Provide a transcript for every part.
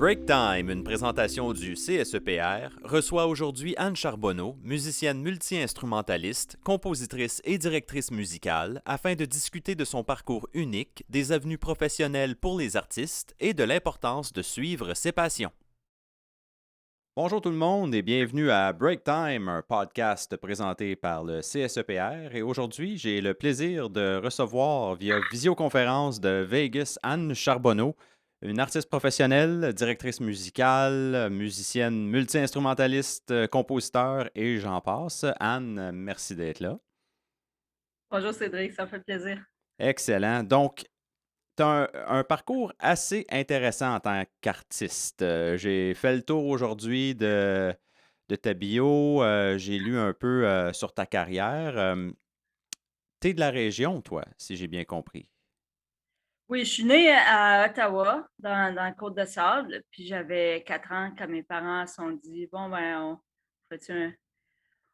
Break Time, une présentation du CSEPR, reçoit aujourd'hui Anne Charbonneau, musicienne multi-instrumentaliste, compositrice et directrice musicale, afin de discuter de son parcours unique, des avenues professionnelles pour les artistes et de l'importance de suivre ses passions. Bonjour tout le monde et bienvenue à Break Time, un podcast présenté par le CSEPR. Et aujourd'hui, j'ai le plaisir de recevoir via visioconférence de Vegas Anne Charbonneau, une artiste professionnelle, directrice musicale, musicienne multi-instrumentaliste, compositeur et j'en passe. Anne, merci d'être là. Bonjour Cédric, ça me fait plaisir. Excellent. Donc, tu as un parcours assez intéressant en tant qu'artiste. J'ai fait le tour aujourd'hui de ta bio. J'ai lu un peu sur ta carrière. Tu es de la région, toi, si j'ai bien compris. Oui, je suis née à Ottawa, dans le Côte-de-Sable, puis j'avais 4 ans quand mes parents se sont dit, bon, ben,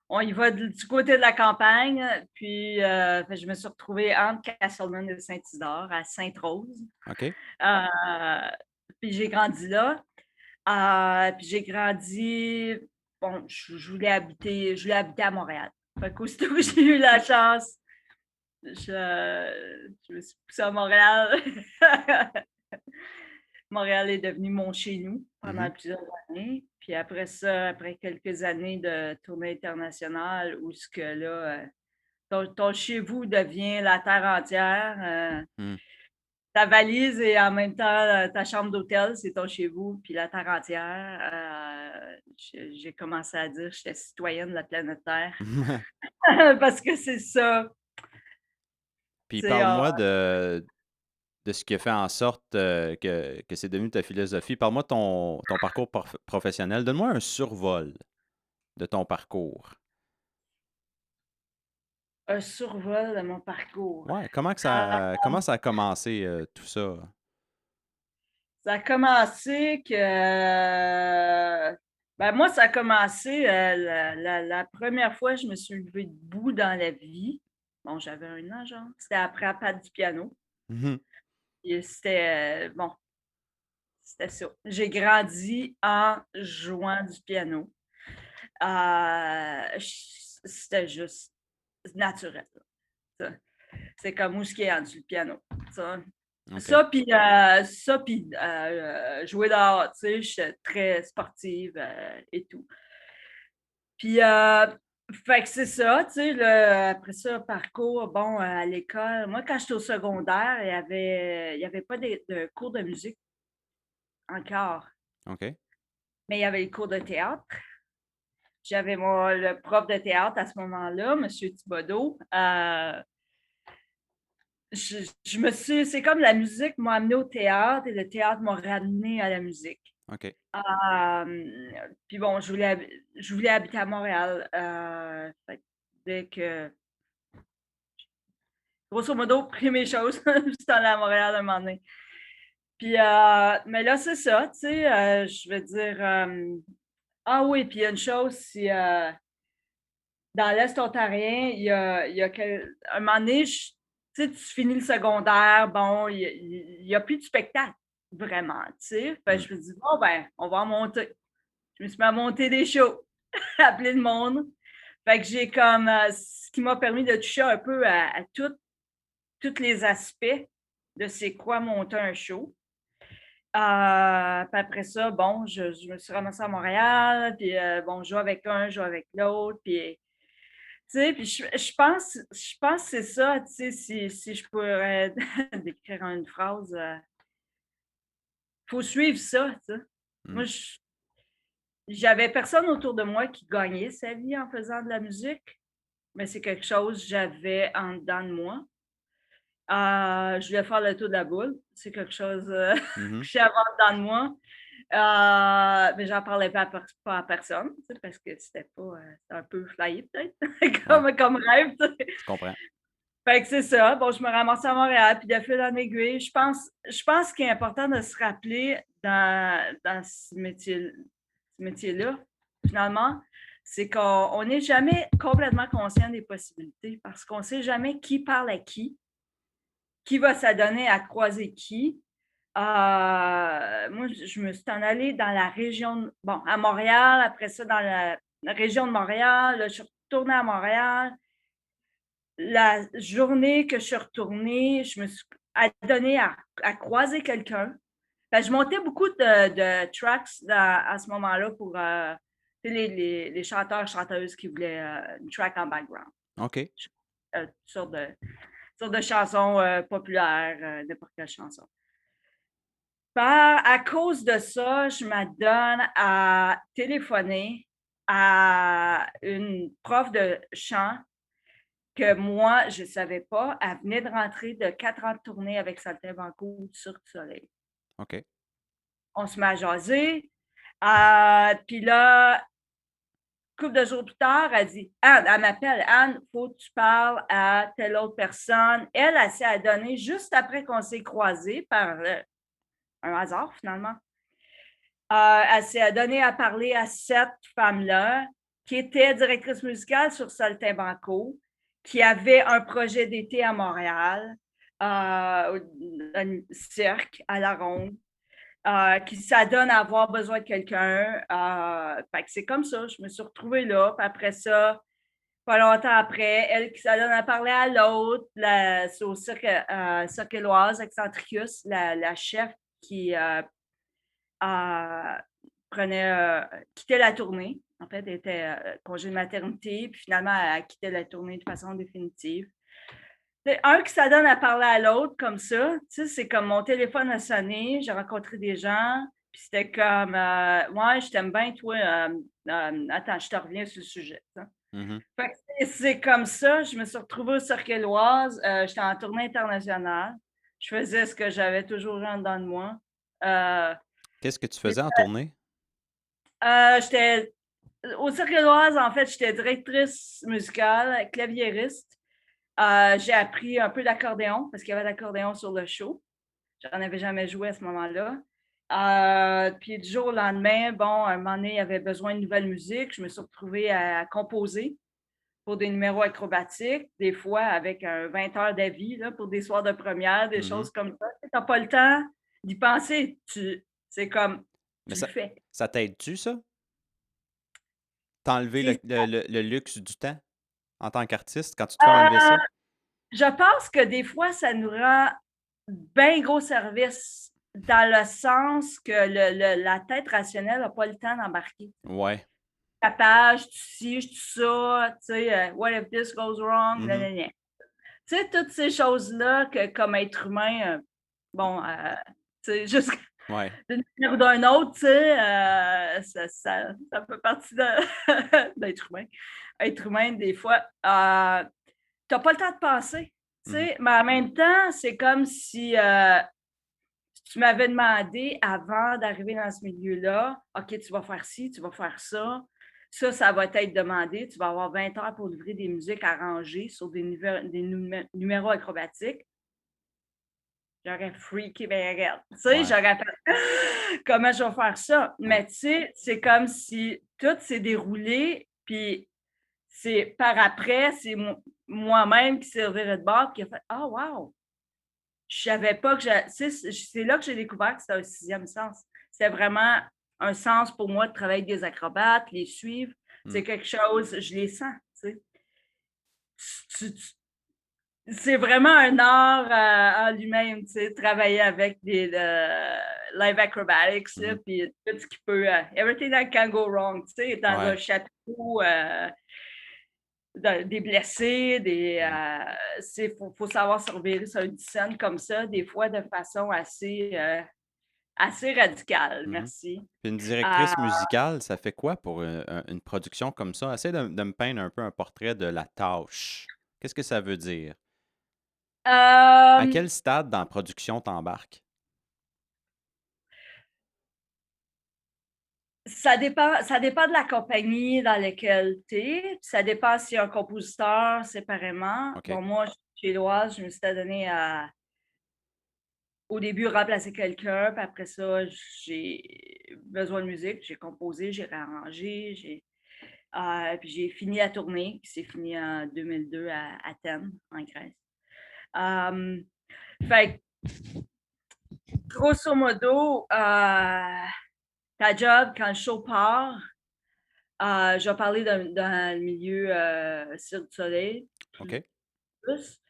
on y va du côté de la campagne, puis fait, je me suis retrouvée entre Castleman et Saint-Isidore, à Sainte-Rose. OK? Euh, Puis j'ai grandi là. Puis j'ai grandi, bon, je voulais habiter à Montréal. Fait qu'aussitôt que j'ai eu la chance, je me suis poussée à Montréal. Montréal est devenu mon chez-nous pendant Mhm. plusieurs années. Puis après ça, après quelques années de tournée internationale, où ce que là, ton chez-vous devient la terre entière, Hmm. ta valise et en même temps ta chambre d'hôtel, c'est ton chez-vous, puis la terre entière. J'ai commencé à dire que j'étais citoyenne de la planète Terre parce que c'est ça. Puis C'est parle-moi de ce qui a fait en sorte que c'est devenu ta philosophie. Parle-moi de ton parcours professionnel. Donne-moi un survol de ton parcours. un survol de mon parcours. Ouais, Euh, comment ça a commencé tout ça? Ça a commencé que. Ben moi, ça a commencé la première fois que je me suis levée debout dans la vie. Bon, j'avais un an, genre. C'était après apprendre du piano. Mhm. Et c'était. Bon, c'était ça. J'ai grandi en jouant du piano. C'était juste naturel. Ça. C'est comme où ce qui est rendu le piano. Ça. OK. Ça, puis jouer dehors, tu sais, j'étais très sportive et tout. Puis, fait que c'est ça, tu sais, après ça, parcours, bon, à l'école. Moi, quand j'étais au secondaire, il y avait pas de cours de musique encore, OK. mais il y avait les cours de théâtre. J'avais le prof de théâtre à ce moment-là, M. Thibodeau. C'est comme la musique m'a amené au théâtre et le théâtre m'a ramené à la musique. OK. Puis bon, je voulais habiter à Montréal. Fait que dès que, grosso modo, pris mes choses, je suis allée à Montréal un moment donné. Puis, mais là, c'est ça, tu sais, je veux dire, ah oui, puis il y a une chose, si dans l'Est ontarien, un moment donné, tu sais, tu finis le secondaire, bon, il y a plus de spectacle, vraiment, tu sais. Fait que Hmm. je me dis, bon, ben, on va en monter. Je me suis mis à monter des shows, appeler le monde. Fait que j'ai comme, ce qui m'a permis de toucher un peu à tous les aspects de c'est quoi monter un show. Puis après ça, bon, je me suis ramassée à Montréal, puis bon, je joue avec un, je joue avec l'autre, puis tu sais, puis je pense que c'est ça, tu sais, si je pourrais décrire en une phrase, faut suivre ça, tu sais. Hmm. Moi, j'avais personne autour de moi qui gagnait sa vie en faisant de la musique, mais c'est quelque chose que j'avais en dedans de moi. Je voulais faire le tour de la boule. C'est quelque chose que Mhm. j'avais en dedans de moi. Mais j'en parlais pas à personne, tu sais, parce que c'était un peu flyé peut-être, Ouais, comme rêve, tu sais. je comprends. Fait que c'est ça. Bon, je me ramasse à Montréal, puis de fil en aiguille, je pense qu'il est important de se rappeler dans ce métier-là, finalement, c'est qu'on n'est jamais complètement conscient des possibilités parce qu'on ne sait jamais qui parle à qui va s'adonner à croiser qui. Moi, je me suis en allée dans la région, bon, à Montréal, après ça, dans la région de Montréal. Là, je suis retournée à Montréal. La journée que je suis retournée, je me suis adonnée à croiser quelqu'un. Ben, je montais beaucoup de tracks à ce moment-là pour les chanteurs, chanteuses qui voulaient une track en background. OK. Toutes sortes de chansons populaires, n'importe quelle chanson. À cause de ça, je m'adonne à téléphoner à une prof de chant que moi, je ne savais pas. Elle venait de rentrer de 4 ans de tournée avec Saltimbanco sur du Soleil. OK. On se met à jaser. Puis là, couple de jours plus tard, elle dit Anne, elle m'appelle Anne, il faut que tu parles à telle autre personne. Elle s'est adonnée juste après qu'on s'est croisés par un hasard finalement. Elle s'est adonnée à parler à cette femme-là qui était directrice musicale sur Saltimbanco, qui avait un projet d'été à Montréal, un cirque à la ronde, qui s'adonne à avoir besoin de quelqu'un. C'est comme ça, je me suis retrouvée là. Puis après ça, pas longtemps après, elle qui s'adonne à parler à l'autre, c'est au cirque, cirque éloise, Excentricus, la chef qui prenait, quittait la tournée. En fait, elle était congé de maternité, puis finalement, elle quittait la tournée de façon définitive. Un qui s'adonne à parler à l'autre comme ça, tu sais, c'est comme mon téléphone a sonné, j'ai rencontré des gens, puis c'était comme, ouais, je t'aime bien, toi, attends, je te reviens sur le sujet. Mhm. Fait que c'est comme ça, je me suis retrouvée au Cirque Éloise, j'étais en tournée internationale, je faisais ce que j'avais toujours en dedans de moi. Euh, Qu'est-ce que tu faisais en tournée? J'étais au Cirque Éloise, en fait, j'étais directrice musicale, claviériste. J'ai appris un peu d'accordéon parce qu'il y avait l'accordéon sur le show. J'en avais jamais joué à ce moment-là. Puis du jour au lendemain, bon, un moment donné, il y avait besoin de nouvelles musiques. Je me suis retrouvée à composer pour des numéros acrobatiques, des fois avec 20 heures d'avis là, pour des soirs de première, des Mhm. choses comme ça. Tu n'as pas le temps d'y penser. C'est comme, Mais tu le fais. ça t'aide-tu, ça? T'enlever C'est- le luxe du temps en tant qu'artiste quand tu te fais enlever euh, ça? je pense que des fois, ça nous rend bien gros service dans le sens que la tête rationnelle n'a pas le temps d'embarquer. Ouais. Tapage, tu ci, tu ça, tu sais, what if this goes wrong, Mhm. Tu sais, toutes ces choses-là que comme être humain, bon, tu sais, juste Ouais. d'une manière ou d'un autre, tu sais, ça fait partie d'être humain. Être humain, des fois, tu n'as pas le temps de penser. Tu Mhm. sais, mais en même temps, c'est comme si tu m'avais demandé avant d'arriver dans ce milieu-là, OK, tu vas faire ci, tu vas faire ça. Ça va t'être demandé. Tu vas avoir 20 heures pour livrer des musiques arrangées sur des numéros acrobatiques. J'aurais freaké bien raide. Tu sais, Ouais. j'aurais fait comment je vais faire ça? Ouais. Mais tu sais, c'est comme si tout s'est déroulé, puis c'est par après, c'est moi-même qui s'est reviré de bord, qui a fait Ah, wow! Je savais pas que c'est là que j'ai découvert que c'était un sixième sens. C'est vraiment un sens pour moi de travailler avec des acrobates, les suivre. Mm. C'est quelque chose, je les sens. C'est vraiment un art en lui-même, travailler avec des live acrobatics, là, Mhm. puis tout ce qui peut, everything that can go wrong, dans un Ouais. château, des blessés, Mhm. faut savoir se revirer sur une scène comme ça, des fois de façon assez radicale, Mhm. merci. Puis une Euh, directrice musicale, ça fait quoi pour une production comme ça? Essaie de me peindre un peu un portrait de la tâche. Qu'est-ce que ça veut dire? À euh, quel stade dans la production t'embarques? ça dépend de la compagnie dans laquelle tu es, ça dépend s'il y a un compositeur séparément. OK. Bon, moi, chez Loise, je me suis donné à, au début, remplacer quelqu'un, puis après ça, j'ai besoin de musique, j'ai composé, j'ai réarrangé, puis j'ai fini la tournée, qui s'est finie en 2002 à Athènes, en Grèce. Euh, fait Grosso modo, ta job, quand le show part, je vais parler dans le milieu Cirque du Soleil OK. plus,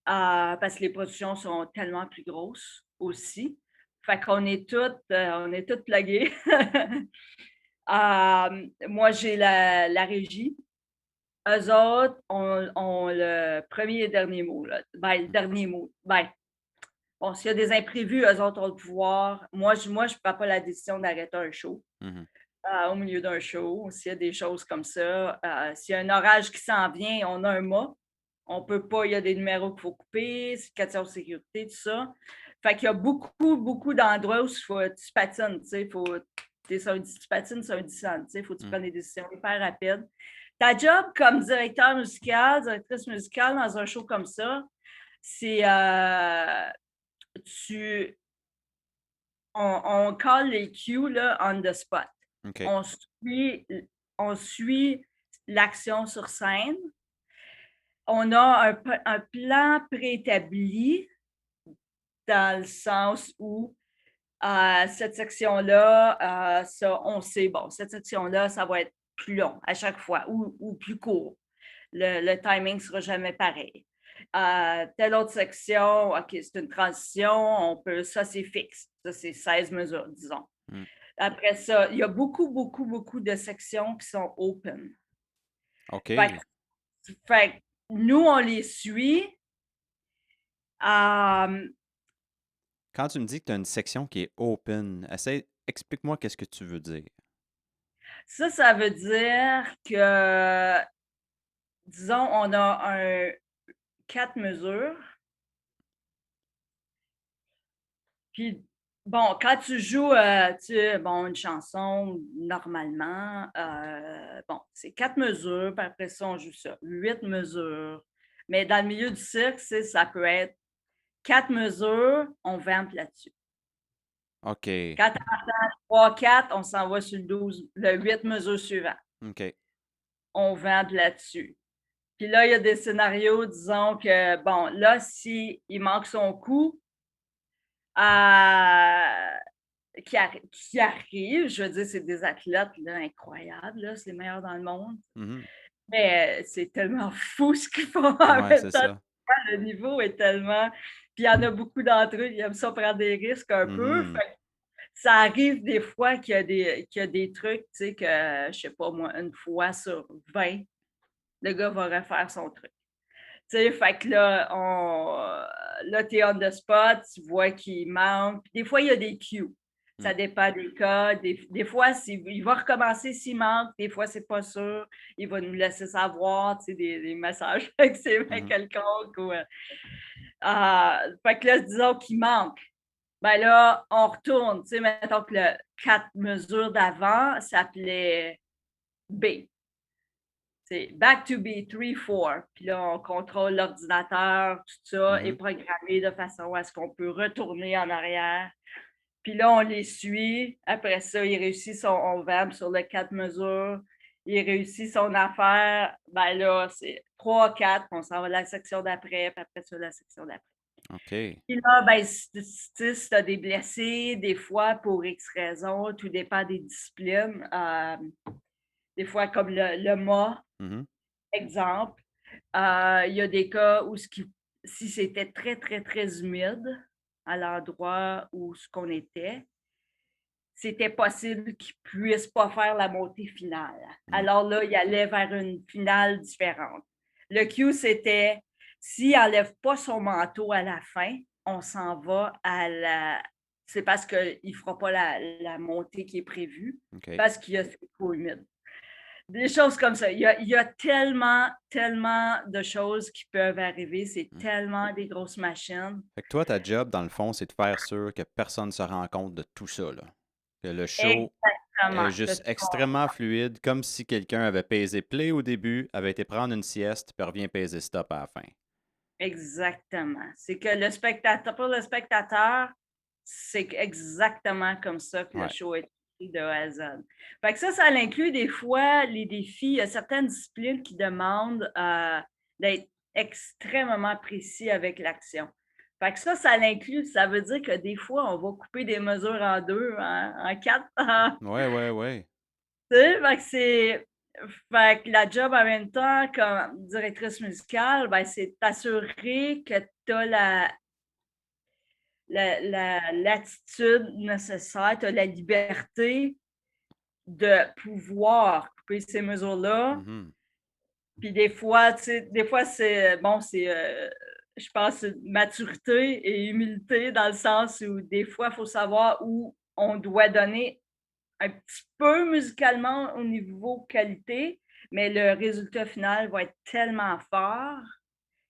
parce que les productions sont tellement plus grosses aussi. Fait qu'on est toutes pluggées. Moi, j'ai la régie. Eux autres ont le premier et dernier mot. Là. Ben, le dernier mot. Ben, bon, s'il y a des imprévus, eux autres ont le pouvoir. Moi, je ne prends pas la décision d'arrêter un show Mhm. au milieu d'un show. S'il y a des choses comme ça, s'il y a un orage qui s'en vient, on a un mât. On peut pas, il y a des numéros qu'il faut couper, c'est question de sécurité, tout ça. Fait qu'il y a beaucoup, beaucoup d'endroits où tu patines, tu sais, tu patines sur un descente, tu sais, faut que tu Mm. prennes des décisions hyper rapides. Ta job comme directeur musical, directrice musicale dans un show comme ça, c'est tu on call les cues là, on the spot. OK. On suit, on suit l'action sur scène. On a un plan préétabli dans le sens où cette section-là, ça, on sait, bon, cette section-là, ça va être plus long à chaque fois ou plus court. Le timing ne sera jamais pareil. Telle autre section, OK, c'est une transition, ça c'est fixe. Ça, c'est 16 mesures, disons. Mm. Après ça, il y a beaucoup, beaucoup, beaucoup de sections qui sont open. Fait, OK. fait que nous, on les suit. Euh, Quand tu me dis que tu as une section qui est open, explique-moi qu'est-ce que tu veux dire. ça veut dire que, disons, on a 4 mesures. Puis, bon, quand tu joues bon, une chanson, normalement, bon, c'est 4 mesures, puis après ça, on joue ça. 8 mesures. Mais dans le milieu du cirque, ça peut être 4 mesures, on vampe là-dessus. OK. Quand tu entends 3, 4, on s'en va sur le 8 mesures suivant. OK. On vampe là-dessus. Puis là, il y a des scénarios, disons que, bon, là, s'il manque son coup, qui arrive, je veux dire, c'est des athlètes là, incroyables, là, c'est les meilleurs dans le monde. Mhm. Mais c'est tellement fou ce qu'ils font en Ouais, même c'est temps. ça. Le niveau est tellement. Puis il y en a beaucoup d'entre eux qui aiment ça prendre des risques un peu. Mhm. Fait que ça arrive des fois qu'il y a des trucs, tu sais, que, je sais pas moi, une fois sur 20, le gars va refaire son truc. Tu sais, fait que là, t'es on the spot, tu vois qu'il manque. Puis des fois, il y a des cues. Mm. Ça dépend des cas. Des fois, il va recommencer s'il manque. Des fois, c'est pas sûr. Il va nous laisser savoir, tu sais, des messages que c'est bien Mhm. quelconque. Fait que là, disons qu'il manque. Ben là, on retourne. Tu sais, mettons que le 4 mesures d'avant s'appelait B. C'est back to B3, 4. Puis là, on contrôle l'ordinateur, tout ça est Mhm. programmé de façon à ce qu'on peut retourner en arrière. Puis là, on les suit. Après ça, il réussit on vamp sur le 4 mesures. Il réussit son affaire. Ben là, c'est 3, 4, on s'en va à la section d'après, puis après ça, la section d'après. OK. Puis là, ben, si tu as des blessés, des fois, pour X raisons, tout dépend des disciplines. Des fois, comme le mât, Mhm. exemple. Il y a des cas où si c'était très, très, très humide à l'endroit où ce qu'on était, c'était possible qu'ils ne puissent pas faire la montée finale. Mm. Alors là, il allait vers une finale différente. Le Q, c'était s'il n'enlève pas son manteau à la fin, on s'en va à la. C'est parce qu'il ne fera pas la montée qui est prévue, OK. parce qu'il y a trop humide. Des choses comme ça. Il y a tellement, tellement de choses qui peuvent arriver. C'est Mm. tellement des grosses machines. Fait que toi, ta job, dans le fond, c'est de faire sûr que personne ne se rend compte de tout ça, là. Que le show est Exactement. juste extrêmement fluide, comme si quelqu'un avait pesé play au début, avait été prendre une sieste, puis revient peser stop à la fin. Exactement. C'est que pour le spectateur, c'est exactement comme ça que le Ouais. show est écrit de A à Z. Fait que ça inclut des fois les défis. Il y a certaines disciplines qui demandent d'être extrêmement précis avec l'action. Fait que ça l'inclut. Ça veut dire que des fois, on va couper des mesures en deux, en quatre. Ouais, ouais, ouais. Tu sais, fait que la job en même temps, comme directrice musicale, ben, c'est t'assurer que tu as l'attitude nécessaire, tu as la liberté de pouvoir couper ces mesures-là. Mhm. Puis des fois, tu sais, des fois, je pense, maturité et humilité dans le sens où des fois, il faut savoir où on doit donner un petit peu musicalement au niveau qualité, mais le résultat final va être tellement fort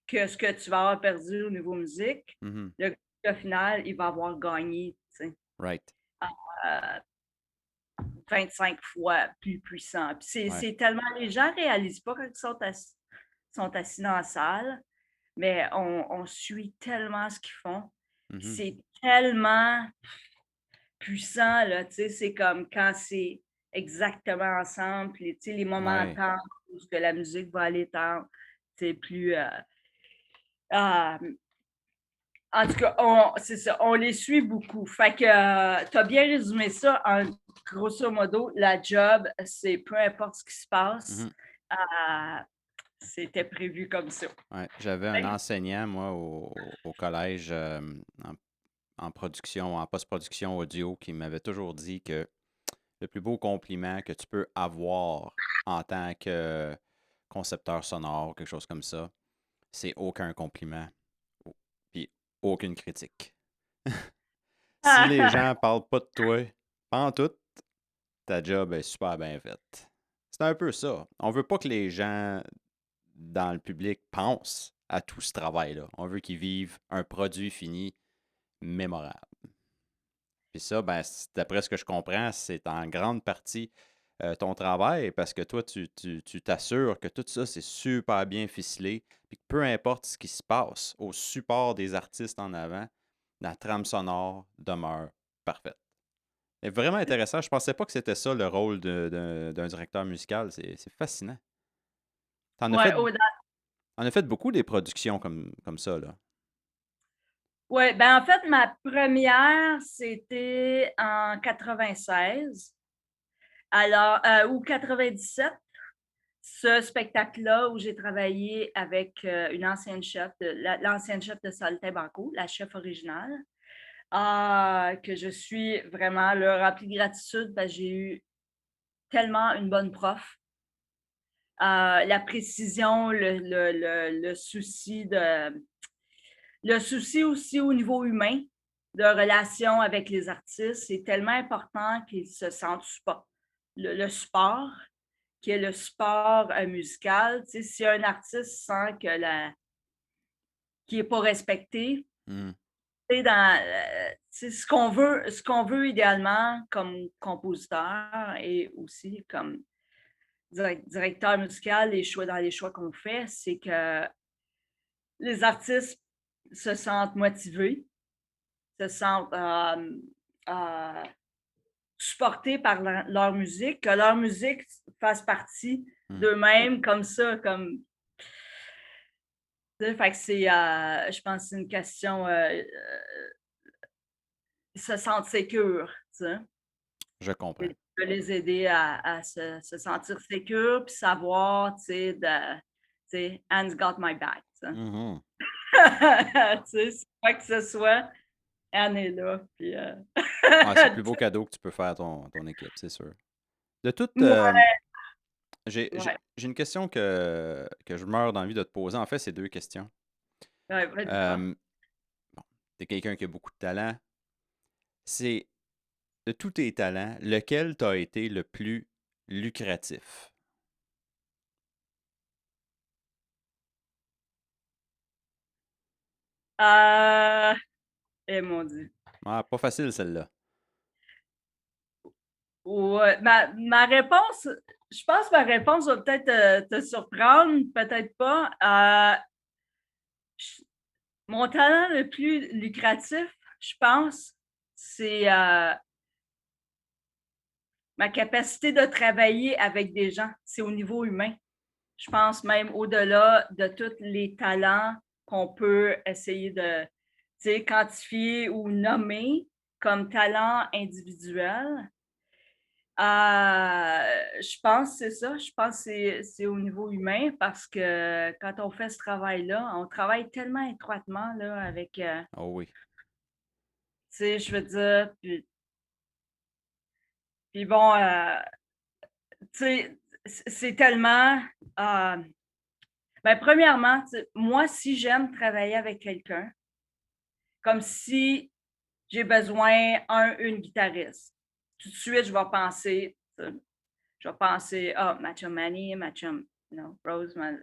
que ce que tu vas avoir perdu au niveau musique, Mhm. le résultat final, il va avoir gagné, tu sais, Right. euh, 25 fois plus puissant. Puis Ouais. c'est tellement, les gens ne réalisent pas quand ils sont assis dans la salle, mais on suit tellement ce qu'ils font. Puis Mhm. c'est tellement puissant, là, tu sais, c'est comme quand c'est exactement ensemble, puis, tu sais, les moments Ouais. tendres où que la musique va aller tendre, c'est plus... ah, en tout cas, c'est ça, on les suit beaucoup. Fait que tu as bien résumé ça en grosso modo, la job, c'est peu importe ce qui se passe, Mhm. euh, c'était prévu comme ça. Ouais. J'avais un enseignant, moi, au collège, en, en production, en post-production audio, qui m'avait toujours dit que le plus beau compliment que tu peux avoir en tant que concepteur sonore, quelque chose comme ça, c'est aucun compliment, puis aucune critique. Si les gens parlent pas de toi, pas en tout, ta job est super bien faite. C'est un peu ça. On veut pas que les gens dans le public pensent à tout ce travail-là. On veut qu'ils vivent un produit fini mémorable. Puis ça, ben, d'après ce que je comprends, c'est en grande partie ton travail parce que toi, tu t'assures que tout ça, c'est super bien ficelé. Puis que peu importe ce qui se passe au support des artistes en avant, la trame sonore demeure parfaite. C'est vraiment intéressant. Je pensais pas que c'était ça le rôle d'un directeur musical. C'est fascinant. T'en as Ouais, fait, en as fait beaucoup des productions comme ça, là. ouais, ben en fait, ma première, c'était en 96. Alors, ou 97, ce spectacle-là où j'ai travaillé avec une ancienne chef, l'ancienne chef de Saltimbanco, la chef originale, que je suis vraiment le rempli de gratitude parce que j'ai eu tellement une bonne prof. La précision, le souci aussi au niveau humain de relation avec les artistes, c'est tellement important qu'ils se sentent support. Le support, qui est le support musical. Tu sais, si un artiste sent qu'il n'est pas respecté, Mhm. tu sais, ce qu'on veut idéalement comme compositeur et aussi comme directeur musical, dans les choix qu'on fait, c'est que les artistes se sentent motivés, se sentent euh, supportés par leur musique, que leur musique fasse partie Mhm. d'eux-mêmes comme ça, comme fait que je pense que c'est une question, se sentir sécure, tu sais. Je comprends. Je peux les aider à se sentir sécure, puis savoir, tu sais, Anne's got my back, tu sais. Mhm. Tu sais, quoi que ce soit, Anne est là, puis Ah, c'est le plus beau cadeau que tu peux faire à ton équipe, c'est sûr. De toute, ouais, ouais, j'ai une question que je meurs d'envie de te poser. En fait, c'est deux questions. ouais, vas-y donc. Euh, bon, tu es quelqu'un qui a beaucoup de talent. C'est de tous tes talents, lequel t'a été le plus lucratif? Euh, mon Dieu. Ah, pas facile celle-là. Ouais, ma réponse, je pense que ma réponse va peut-être te surprendre, peut-être pas. Mon talent le plus lucratif, je pense, c'est ma capacité de travailler avec des gens. C'est au niveau humain. Je pense même au-delà de tous les talents qu'on peut essayer tu sais, quantifié ou nommé comme talent individuel. Je pense que c'est ça. Je pense que c'est au niveau humain parce que quand on fait ce travail-là, on travaille tellement étroitement là, avec, tu Oh oui. sais, je veux dire, puis bon, tu sais, c'est tellement, euh, ben, premièrement, tu sais, moi, si j'aime travailler avec quelqu'un, comme si j'ai besoin, une guitariste, tout de suite, je vais penser, ah, Macho Manny, Macho, non, Rose, non,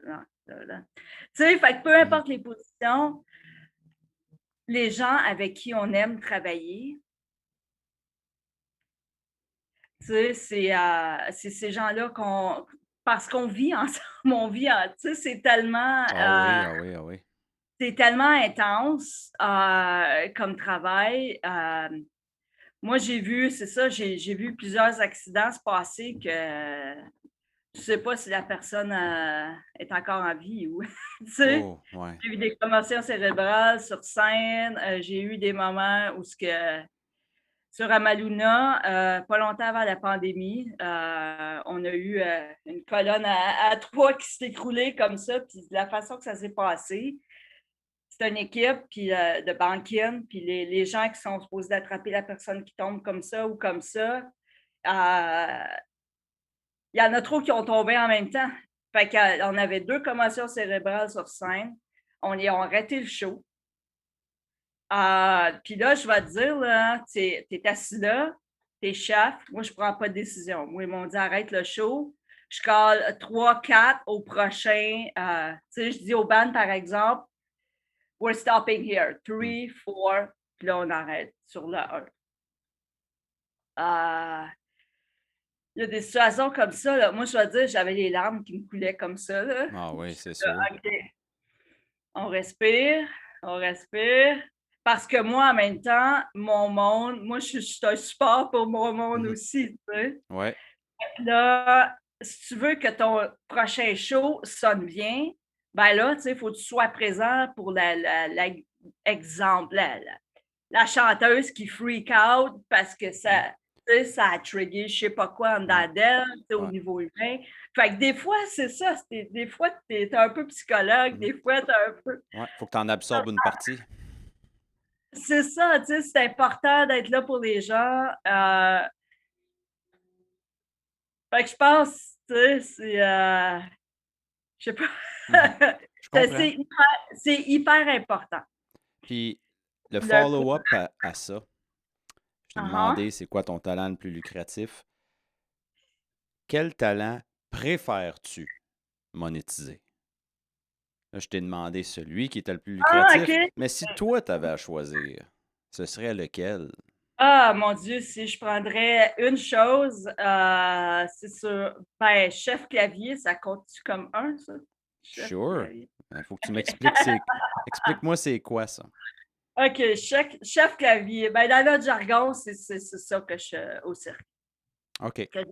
là. Tu sais, fait que peu Mhm. importe les positions, les gens avec qui on aime travailler, tu sais, c'est ces gens-là parce qu'on vit ensemble, tu sais, Ah oui, ah oui, ah oui. c'est tellement intense comme travail. Moi, c'est ça, j'ai vu plusieurs accidents se passer que je sais pas si la personne est encore en vie ou, tu sais, Oh, ouais. j'ai eu des commotions cérébrales sur scène, j'ai eu des moments où sur Amaluna, pas longtemps avant la pandémie, on a eu une colonne à trois qui s'est écroulée comme ça, puis de la façon que ça s'est passé, c'est une équipe puis, de banquine, puis les gens qui sont supposés d'attraper la personne qui tombe comme ça ou comme ça, il y en a trop qui ont tombé en même temps. Fait qu'on avait 2 commotions cérébrales sur scène. Ils ont arrêté le show. Puis là, je vais te dire, là, tu es assis là, tu es chef. Moi, je ne prends pas de décision. Moi, ils m'ont dit arrête le show. Je cale 3, 4 au prochain. Tu sais, je dis au band, par exemple, we're stopping here. Mm. 3, 4, puis là, on arrête sur le 1. Il y a des situations comme ça. Là. Moi, je vais te dire, j'avais les larmes qui me coulaient comme ça. Là. Ah oui, c'est Là, sûr. OK, on respire, on respire. Parce que moi, en même temps, mon monde, moi, je suis un support pour mon monde Mhm. aussi. Tu sais. Ouais. Là, si tu veux que ton prochain show sonne bien, ben là, tu sais, il faut que tu sois présent pour exemple, la chanteuse qui freak out parce que Mhm. ça a trigger je sais pas quoi en Ouais. dedans d'elle, au Ouais. niveau humain. Fait que des fois, c'est ça. Des fois, tu es un peu psychologue, Mhm. des fois, tu un peu. Ouais. Faut que tu en absorbes une partie. C'est ça, tu sais, c'est important d'être là pour les gens. Fait que je pense, tu sais, je sais pas. Mhm. Je C'est comprends. c'est hyper important. Puis le Le coup. follow-up à ça, je t'ai demandé c'est quoi ton talent le plus lucratif. Quel talent préfères-tu monétiser? Là, je t'ai demandé celui qui était le plus OK. lucratif, mais si toi, tu avais à choisir, ce serait lequel? Ah, mon Dieu, si je prendrais une chose, c'est sûr. Ben, chef clavier, ça compte-tu comme un, ça? Chef Sure. clavier. Il faut que tu OK. m'expliques explique-moi c'est quoi ça. OK, chef clavier. Ben, dans notre jargon, c'est ça que je au cirque. OK. Que-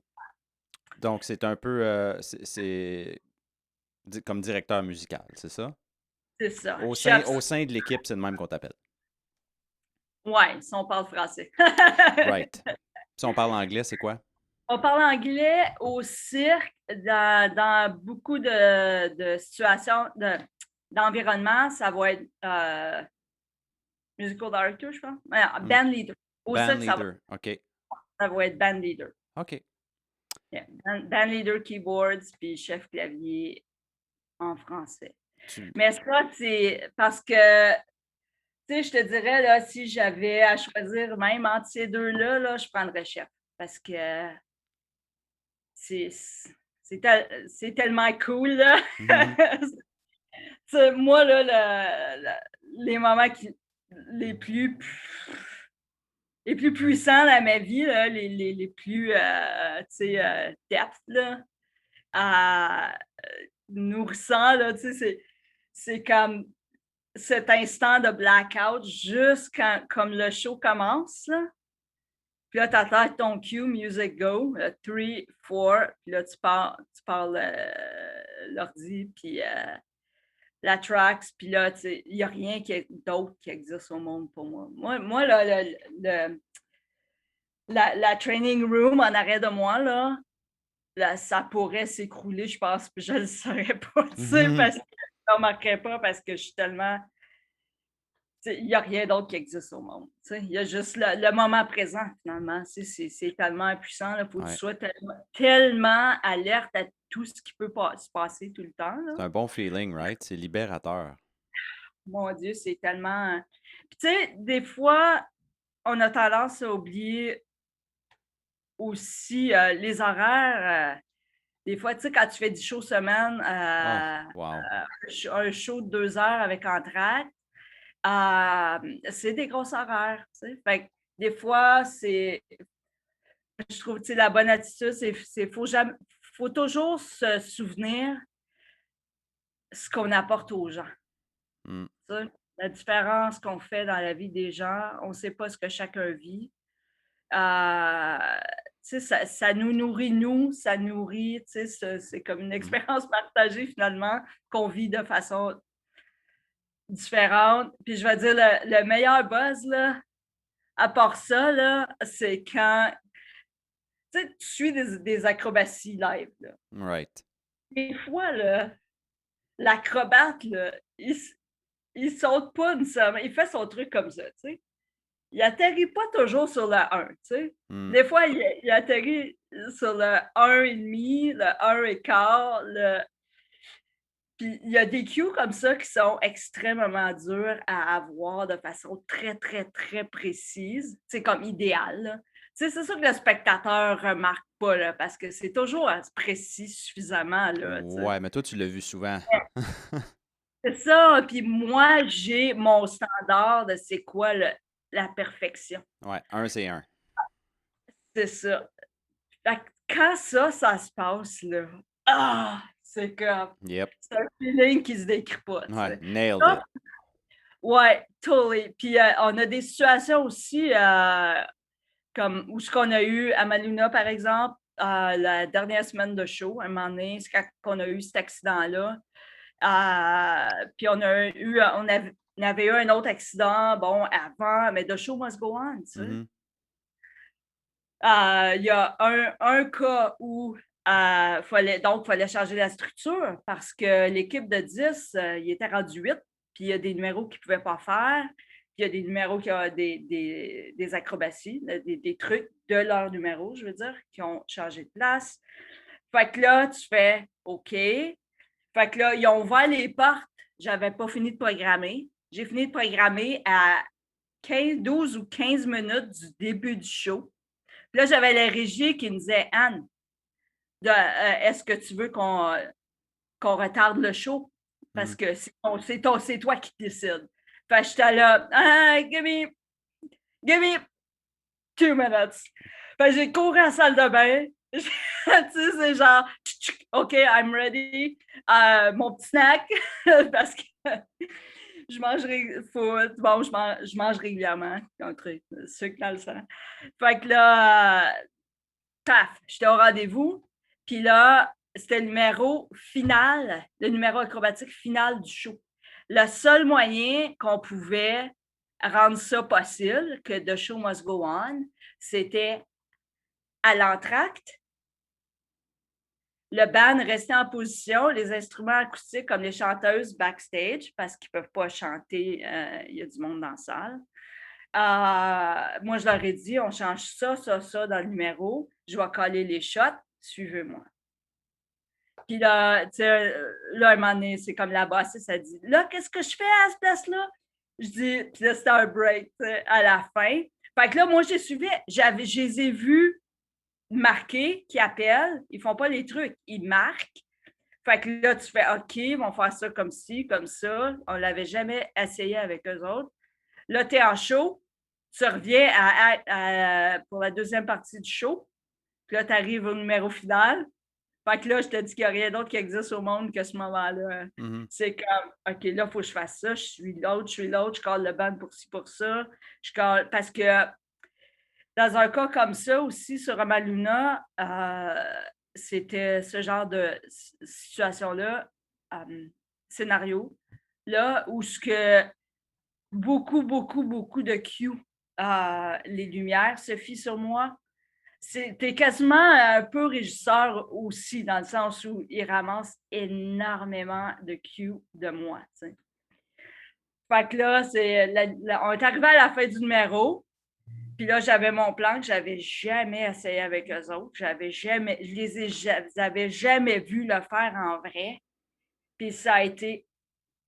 Donc, c'est un peu comme directeur musical, c'est ça? C'est ça. Au sein de l'équipe, c'est le même qu'on t'appelle. Ouais, si on parle français. Right. Si on parle anglais, c'est quoi? On parle anglais au cirque, dans beaucoup de situations, d'environnement, ça va être musical director, je pense. Hmm. Band leader. Au Band cirque, leader. OK. ça va être band leader. OK. Yeah. Band leader keyboards, puis chef clavier en français. Tu... Mais ça, c'est parce que, tu sais, je te dirais, là, si j'avais à choisir même entre ces deux-là, là, je prendrais chef. Parce que c'est c'est tellement cool, là. Mhm. Moi, là, les moments les plus les plus puissants dans ma vie, là, les plus tu sais, depth, là, nourrissants, là, tu sais, c'est comme cet instant de blackout juste comme le show commence, là. Puis là, tu attends ton cue, music go, 3, 4, puis là, tu parles l'ordi, puis la tracks, puis là, tu sais, il n'y a rien d'autre qui existe au monde pour moi. Moi là, la training room en arrêt de moi, là, ça pourrait s'écrouler, je pense, puis je ne le saurais pas, tu sais, parce que je ne remarquerais pas parce que je suis tellement. Il n'y a rien d'autre qui existe au monde. Il y a juste le moment présent, finalement. C'est tellement puissant. Il faut que tu Ouais. sois tellement alerte à tout ce qui peut se passer tout le temps. Là. C'est un bon feeling, right? C'est libérateur. Mon Dieu, c'est tellement. Puis, tu sais, des fois, on a tendance à oublier aussi les horaires. Des fois, tu sais, quand tu fais 10 shows semaine, Ah, wow. un show de 2 heures avec entracte, c'est des gros horaires. Tu sais. Fait que des fois, je trouve que la bonne attitude, faut toujours se souvenir ce qu'on apporte aux gens. Mm. Tu sais. La différence qu'on fait dans la vie des gens, on ne sait pas ce que chacun vit. Ça nous nourrit, nous, ça nourrit, c'est comme une expérience partagée finalement qu'on vit de façon différente. Puis je vais dire, le meilleur buzz, là, à part ça, là, c'est quand tu suis des acrobaties live. Là. Right. Des fois, là, l'acrobate, là, il saute pas nécessairement, il fait son truc comme ça, tu sais. Il atterrit pas toujours sur le 1, tu sais. Mm. Des fois, il atterrit sur le 1,5, le 1,15, Puis il y a des cues comme ça qui sont extrêmement durs à avoir de façon très, très, très précise. C'est comme idéal, là. Tu sais, c'est sûr que le spectateur remarque pas, là, parce que c'est toujours précis suffisamment, là, tu sais. Ouais, mais toi, tu l'as vu souvent. C'est ça, puis moi, j'ai mon standard de c'est quoi la perfection. Ouais, un, c'est un. C'est ça. Fait que quand ça se passe, là, c'est comme, Yep. c'est un feeling qui se décrit pas, tu Ouais, sais. nailed Ça, it. ouais, totally. Puis on a des situations aussi comme où ce qu'on a eu à Maluna, par exemple, la dernière semaine de show, un moment donné, c'est quand on a eu cet accident-là. Puis on avait eu un autre accident, bon, avant, mais the show must go on, tu sais. Mhm. Il y a un cas où fallait changer la structure parce que l'équipe de 10, il était rendu 8, puis il y a des numéros qu'ils ne pouvaient pas faire, puis il y a des numéros qui ont des acrobaties, des trucs de leur numéro, je veux dire, qui ont changé de place. Fait que là, tu fais OK. Fait que là, ils ont ouvert les portes. J'avais pas fini de programmer. J'ai fini de programmer à 12 ou 15 minutes du début du show. Puis là, j'avais la régie qui me disait Anne, est-ce que tu veux qu'on retarde le show? Parce que c'est toi qui décides. Fait que j'étais là, give me 2 minutes. Fait que j'ai couru à la salle de bain. Tu sais, c'est genre, OK, I'm ready. Mon petit snack, parce que je mange, je mange régulièrement, contre sucre dans le sang. Fait que là, paf, j'étais au rendez-vous. Puis là, c'était le numéro final, le numéro acrobatique final du show. Le seul moyen qu'on pouvait rendre ça possible, que The Show Must Go On, c'était à l'entracte. Le band restait en position, les instruments acoustiques comme les chanteuses backstage, parce qu'ils ne peuvent pas chanter, il y a du monde dans la salle. Moi, je leur ai dit, on change ça dans le numéro. Je vais coller les shots. Suivez-moi. Puis là, tu sais, là, un moment donné, c'est comme la bassiste, ça dit, là, qu'est-ce que je fais à cette place-là? Je dis, puis là, c'était un break, tu sais, à la fin. Fait que là, moi, je suivais. Je les ai vus marquer, qui appellent. Ils font pas les trucs, ils marquent. Fait que là, tu fais, OK, ils vont faire ça comme ci, comme ça. On l'avait jamais essayé avec eux autres. Là, tu es en show. Tu reviens pour la deuxième partie du show. Puis là, tu arrives au numéro final. Fait que là, je te dis qu'il n'y a rien d'autre qui existe au monde que ce moment-là. Mhm. C'est comme, OK, là, il faut que je fasse ça. Je suis l'autre, je colle le band pour ci, pour ça. Parce que dans un cas comme ça aussi, sur Amaluna, c'était ce genre de situation-là. scénario, là, où ce que beaucoup, beaucoup, beaucoup de cues, les lumières se fient sur moi. T'es quasiment un peu régisseur aussi, dans le sens où il ramasse énormément de cues de moi, tu sais. Fait que là, on est arrivé à la fin du numéro, puis là, j'avais mon plan que j'avais jamais essayé avec eux autres. Je les avais jamais vus le faire en vrai, puis ça a été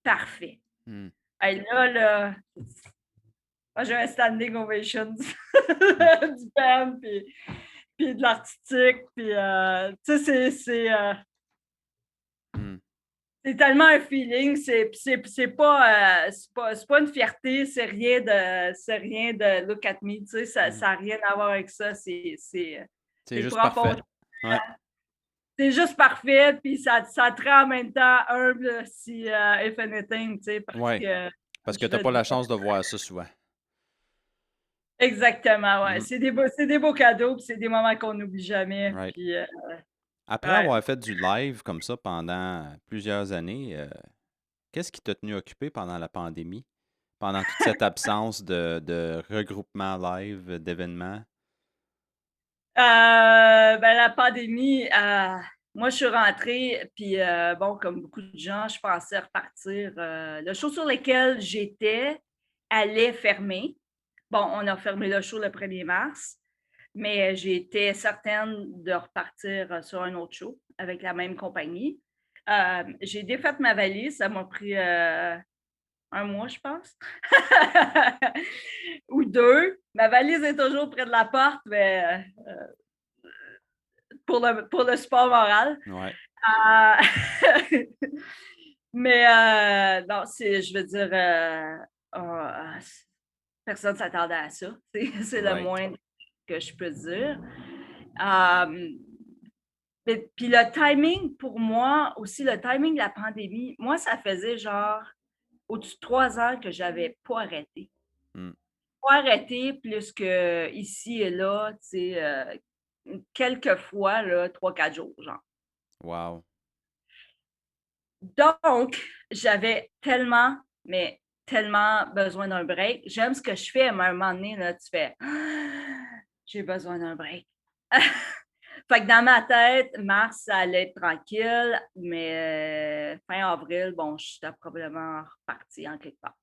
parfait. Hmm. Et là, moi, j'ai un standing ovation du band, puis de l'artistique, puis tu sais, Hmm. c'est tellement un feeling, c'est pas une fierté, c'est rien de look at me, tu sais, ça n'a rien à voir avec ça, C'est c'est juste propre parfait. Ouais. c'est juste parfait, puis ça te rend en même temps humble, si if anything, tu sais, Parce que je tu n'as veux pas la dire, chance de voir ça souvent. exactement, ouais, Mhm. c'est des beaux cadeaux, puis c'est des moments qu'on n'oublie jamais, Right. puis Après ouais. avoir fait du live comme ça pendant plusieurs années, qu'est-ce qui t'a tenu occupé pendant la pandémie? Pendant toute cette absence de regroupement live, d'événements? Ben, la pandémie, moi, je suis rentrée, puis bon, comme beaucoup de gens, je pensais repartir. Le show sur lequel j'étais allait fermer. Bon, on a fermé le show le 1er mars, mais j'étais certaine de repartir sur un autre show avec la même compagnie. J'ai défait ma valise, ça m'a pris un mois, je pense. Ou 2. Ma valise est toujours près de la porte, mais pour le sport moral. Ouais. Mais non, je veux dire, personne ne s'attendait à ça. C'est le Right. moins que je peux dire. Puis le timing, pour moi, aussi le timing de la pandémie, moi, ça faisait genre au-dessus de 3 ans que j'avais pas arrêté. Hmm. Pas arrêté plus que ici et là, tu sais, quelques fois, là, 3-4 jours, genre. Wow. Donc, j'avais tellement, mais tellement besoin d'un break. J'aime ce que je fais, mais à un moment donné, là, tu fais j'ai besoin d'un break. Fait que dans ma tête, mars, ça allait être tranquille, mais fin avril, bon, je suis probablement repartie en quelque part.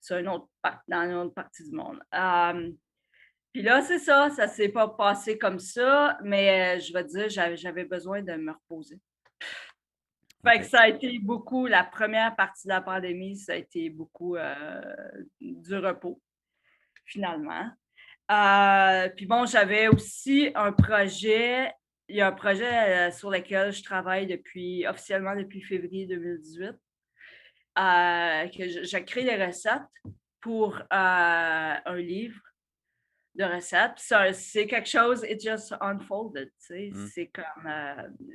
Sur dans une autre partie du monde. Puis là, c'est ça, ça s'est pas passé comme ça, mais je vais dire, j'avais besoin de me reposer. Fait que OK. ça a été beaucoup, la première partie de la pandémie, ça a été beaucoup du repos, finalement. Puis bon, j'avais aussi un projet, il y a un projet sur lequel je travaille officiellement depuis février 2018, que je crée des recettes pour un livre de recettes. Puis c'est quelque chose, it just unfolded, tu sais, c'est comme,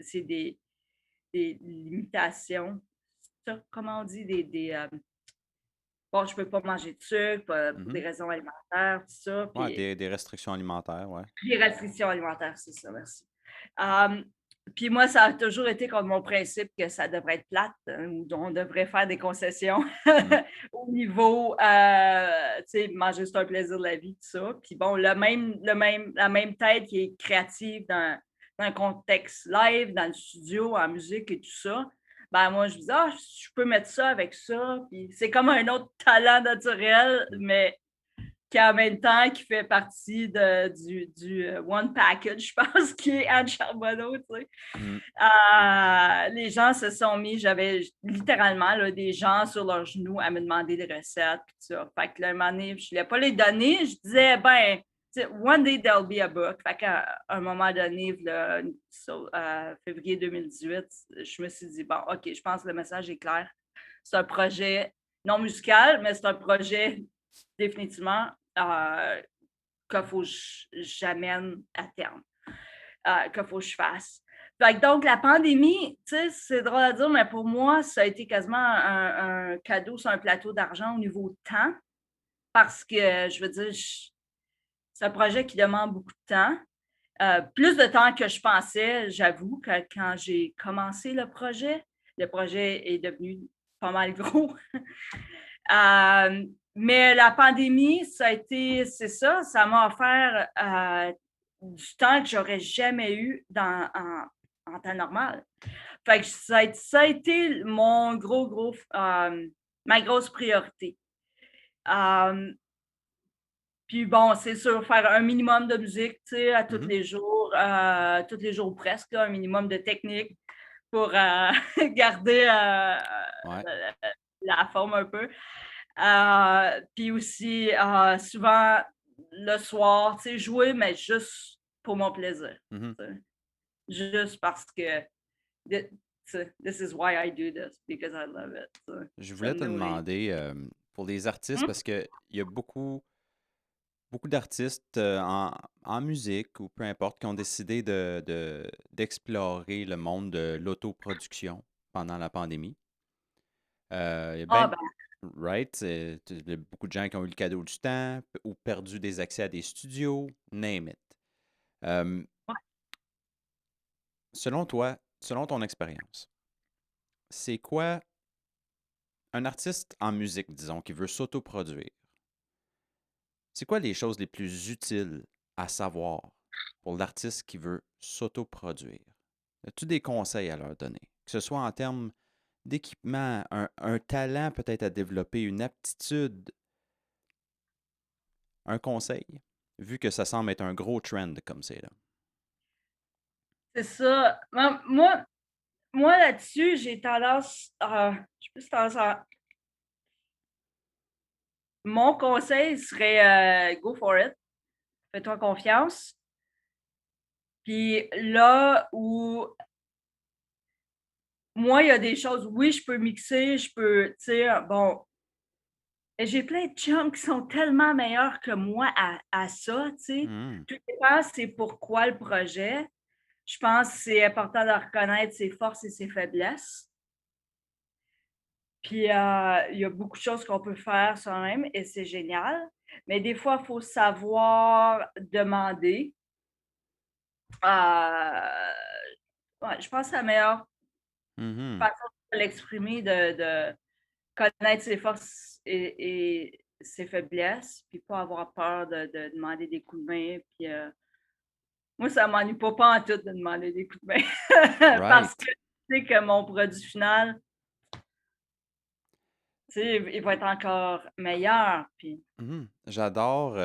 c'est des limitations, comment on dit, bon, je peux pas manger de sucre pour des raisons alimentaires, tout ça. Ouais, Puis des restrictions alimentaires, ouais. des restrictions alimentaires, c'est ça, merci. Puis moi, ça a toujours été comme mon principe que ça devrait être plate, ou on devrait faire des concessions au niveau, tu sais, manger, c'est un plaisir de la vie, tout ça. Puis bon, la même tête qui est créative dans un contexte live, dans le studio, en musique et tout ça, ben moi, je me dis, je peux mettre ça avec ça. Puis c'est comme un autre talent naturel, mais qui en même temps qui fait partie du One Package, je pense, qui est Anne Charbonneau, tu sais. Les gens se sont mis, j'avais littéralement là, des gens sur leurs genoux à me demander des recettes, puis ça. Fait que là, un moment donné, je ne voulais pas les donner, je disais, ben, one day there'll be a book. Fait qu'à un moment donné, là, février 2018, je me suis dit, bon, OK, je pense que le message est clair. C'est un projet non musical, mais c'est un projet définitivement qu'il faut que j'amène à terme, qu'il faut que je fasse. Donc, la pandémie, tu sais, c'est drôle à dire, mais pour moi, ça a été quasiment un cadeau sur un plateau d'argent au niveau temps, parce que, je veux dire, c'est un projet qui demande beaucoup de temps. Plus de temps que je pensais, j'avoue, que quand j'ai commencé le projet est devenu pas mal gros. Mais la pandémie, c'est ça, ça m'a offert du temps que j'aurais jamais eu en temps normal. Fait que ça a été ma grosse priorité. Euh, Puis bon, c'est sûr, faire un minimum de musique, tu sais, à tous Mhm. les jours presque, là, un minimum de technique pour garder Ouais. la forme un peu. Puis aussi, souvent, le soir, tu sais, jouer, mais juste pour mon plaisir. Mhm. Tu sais. Juste parce que thi- this is why I do this, because I love it. Tu sais. Je Ça voulais me te nourrit. demander pour les artistes, Hum? parce qu'il y a beaucoup d'artistes en musique ou peu importe qui ont décidé d'explorer le monde de l'autoproduction pendant la pandémie. Il y a Ah ben, ben, right, il y a beaucoup de gens qui ont eu le cadeau du temps ou perdu des accès à des studios, name it. Euh, ouais. selon toi, selon ton expérience, c'est quoi un artiste en musique, disons, qui veut s'autoproduire? C'est quoi les choses les plus utiles à savoir pour l'artiste qui veut s'autoproduire? As-tu des conseils à leur donner? Que ce soit en termes d'équipement, un talent peut-être à développer, une aptitude, un conseil, vu que ça semble être un gros trend comme c'est là. C'est ça. Moi là-dessus, j'ai tendance, j'ai plus tendance à. Mon conseil serait go for it. Fais-toi confiance. Puis là où moi, il y a des choses, oui, je peux mixer, je peux, tu sais, bon, et j'ai plein de chums qui sont tellement meilleurs que moi à ça, tu sais. Mhm. Tout dépend, c'est pourquoi le projet. Je pense que c'est important de reconnaître ses forces et ses faiblesses. Puis il y a beaucoup de choses qu'on peut faire soi-même et c'est génial. Mais des fois, il faut savoir demander. Euh, ouais, je pense que c'est la meilleure Mhm. façon de l'exprimer, de connaître ses forces et ses faiblesses, puis pas avoir peur de demander des coups de main. Puis, moi, ça ne m'ennuie pas en tout de demander des coups de main parce que Right. je sais que mon produit final, tu sais, il va être encore meilleur. Puis, Mhm. J'adore.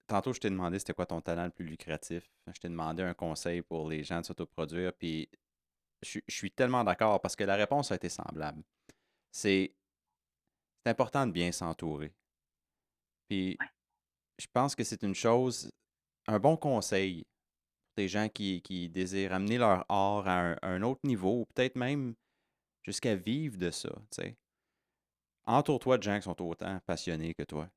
Tantôt, je t'ai demandé c'était quoi ton talent le plus lucratif. Je t'ai demandé un conseil pour les gens de s'autoproduire, puis je suis tellement d'accord parce que la réponse a été semblable. C'est c'est important de bien s'entourer. Puis je pense que c'est une chose, un bon conseil pour des gens qui désirent amener leur art à un autre niveau, ou peut-être même jusqu'à vivre de ça. Tu sais. Entoure-toi de gens qui sont autant passionnés que toi.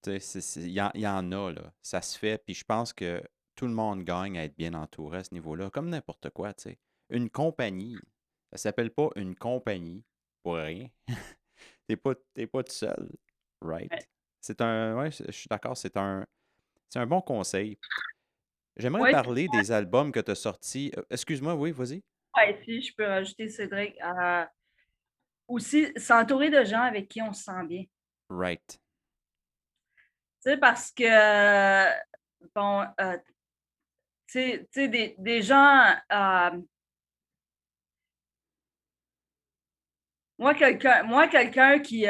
Tu sais, il y en a, là. Ça se fait, puis je pense que tout le monde gagne à être bien entouré à ce niveau-là, comme n'importe quoi, tu sais. Une compagnie, ça s'appelle pas une compagnie pour rien. T'es pas tout seul, right? ouais, Ouais, je suis d'accord, c'est un bon conseil. J'aimerais ouais, parler des albums que tu as sortis. Excuse-moi, oui, vas-y. ouais, si je peux rajouter, Cédric, aussi s'entourer de gens avec qui on se sent bien. Right. Tu sais, parce que, bon, tu sais, des gens, moi, quelqu'un qui, tu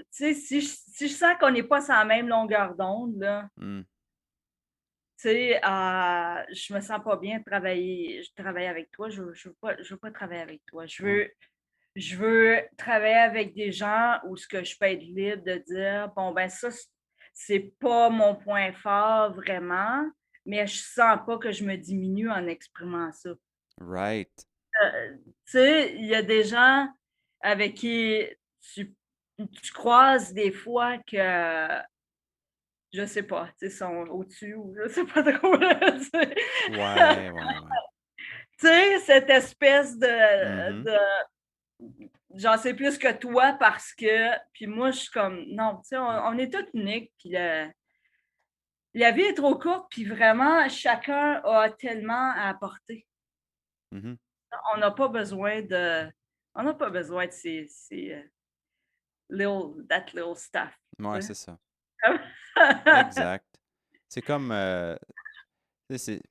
sais, si je sens qu'on n'est pas sur la même longueur d'onde, là, Hmm. tu sais, je me sens pas bien de travailler, je travaille avec toi, je veux pas travailler avec toi. Ouais. Je veux travailler avec des gens où ce que je peux être libre de dire, bon, ben ça, c'est pas mon point fort vraiment, mais je sens pas que je me diminue en exprimant ça. Right. Tu sais, il y a des gens avec qui tu croises des fois que, je sais pas, tu sais, sont au-dessus ou je sais pas trop, là, tu sais. Ouais, ouais, ouais. Tu sais, cette espèce Mhm. de j'en sais plus que toi parce que, puis moi, je suis comme, non, tu sais, on est tous uniques, puis la vie est trop courte, puis vraiment, chacun a tellement à apporter. Mhm. On n'a pas besoin de On n'a pas besoin de that little stuff, tu Ouais, sais. c'est ça. Exact. C'est comme, tu sais, c'est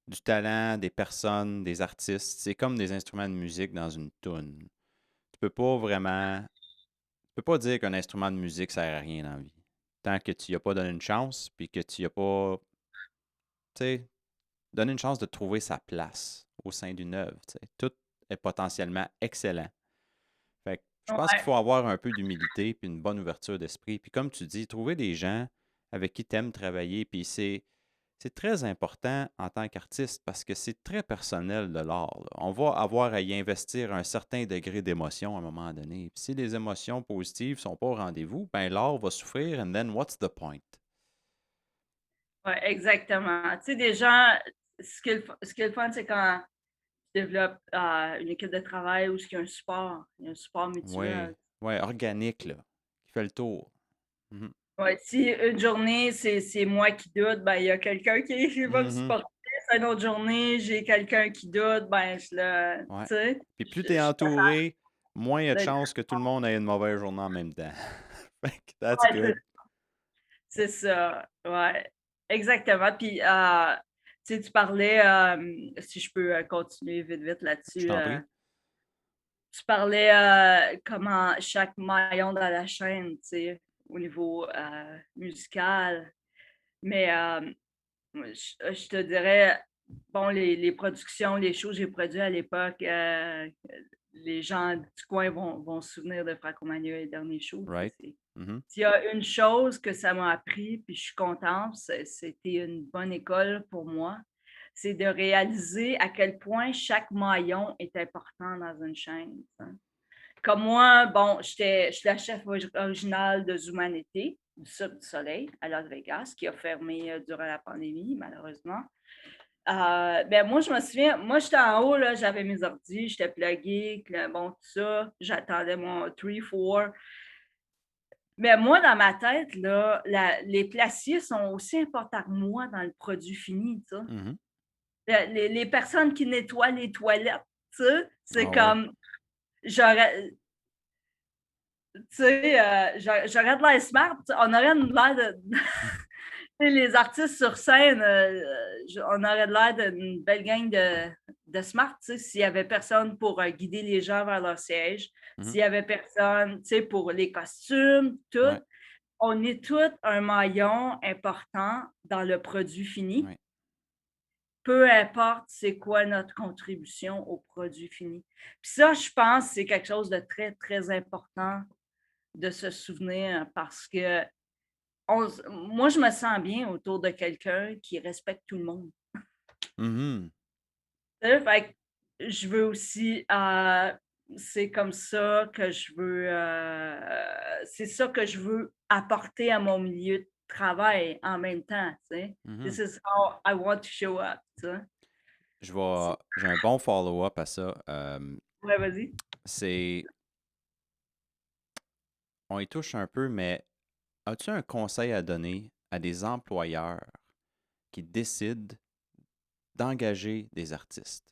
du talent, des personnes, des artistes. C'est comme des instruments de musique dans une toune. Tu peux pas vraiment, tu peux pas dire qu'un instrument de musique sert à rien dans la vie. Tant que tu y as pas donné une chance, puis que tu y as pas, tu sais, donné une chance de trouver sa place au sein d'une œuvre. Tu sais. Tout est potentiellement excellent. Fait que je pense qu'il Ouais, faut avoir un peu d'humilité puis une bonne ouverture d'esprit. Puis comme tu dis, trouver des gens avec qui tu aimes travailler. Puis c'est très important en tant qu'artiste parce que c'est très personnel de l'art. Là. On va avoir à y investir un certain degré d'émotion à un moment donné. Puis si les émotions positives sont pas au rendez-vous, ben l'art va souffrir and then what's the point? ouais, exactement. Tu sais, des gens, ce qui est le fun, c'est quand tu développes une équipe de travail où il y a un support Oui, mutuel. ouais, organique, là, qui fait le tour. Mhm. Ouais, si une journée, c'est moi qui doute, ben il y a quelqu'un qui va me Mhm. supporter. Si une autre journée, j'ai quelqu'un qui doute, ben tu Ouais. sais, Puis plus je tu es suis entouré, moins il y a de capable chances que tout le monde ait une mauvaise journée en même temps. Fait que that's ouais, good. c'est ça, ouais, exactement. Puis, tu sais, tu parlais, si je peux continuer vite, vite Je là-dessus, t'en prie. tu parlais comment chaque maillon dans la chaîne, tu sais, au niveau musical. Mais je te dirais, bon, les productions, les shows que j'ai produits à l'époque, les gens du coin vont se souvenir de Fracomania et les derniers shows. Right? Mhm. S'il y a une chose que ça m'a appris, puis je suis contente, c'était une bonne école pour moi, c'est de réaliser à quel point chaque maillon est important dans une chaîne. Hein. Comme moi, bon, je suis la chef originale de Zumanité, du Cirque du Soleil à Las Vegas, qui a fermé durant la pandémie, malheureusement. Ben moi, je me souviens, moi, j'étais en haut, là, j'avais mes ordis, j'étais pluguée, bon, tout ça, j'attendais mon 3-4. Mais moi, dans ma tête, là, les placiers sont aussi importants que moi dans le produit fini, tu sais. Mhm. Les personnes qui nettoient les toilettes, tu sais, c'est Ah ouais. comme, j'aurais, tu sais, j'aurais de l'air smart, on aurait de l'air de. Tu sais, les artistes sur scène, on aurait de l'air d'une belle gang de smart, tu sais, s'il y avait personne pour guider les gens vers leur siège, Mhm. s'il y avait personne, tu sais, pour les costumes, tout. Ouais. On est tout un maillon important dans le produit fini, Ouais. peu importe c'est quoi notre contribution au produit fini. Puis ça, je pense, c'est quelque chose de très, très important de se souvenir parce que moi, je me sens bien autour de quelqu'un qui respecte tout le monde. Mhm. Tu sais, fait que je veux aussi, c'est comme ça que je veux, c'est ça que je veux apporter à mon milieu de travail en même temps, tu sais. This Mhm. is how I want to show up, tu sais. J'ai un bon follow-up à ça. Ouais, vas-y. C'est, on y touche un peu, mais as-tu un conseil à donner à des employeurs qui décident d'engager des artistes?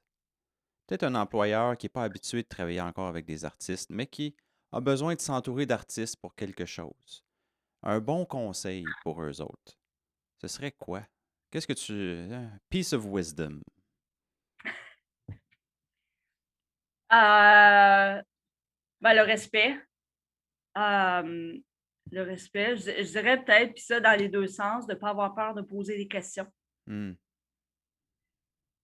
Peut-être un employeur qui n'est pas habitué de travailler encore avec des artistes, mais qui a besoin de s'entourer d'artistes pour quelque chose. Un bon conseil pour eux autres, ce serait quoi? Qu'est-ce que tu... Piece of wisdom. Ben, le respect. Euh, le respect, je dirais peut-être, puis ça dans les deux sens, de ne pas avoir peur de poser des questions. Hmm.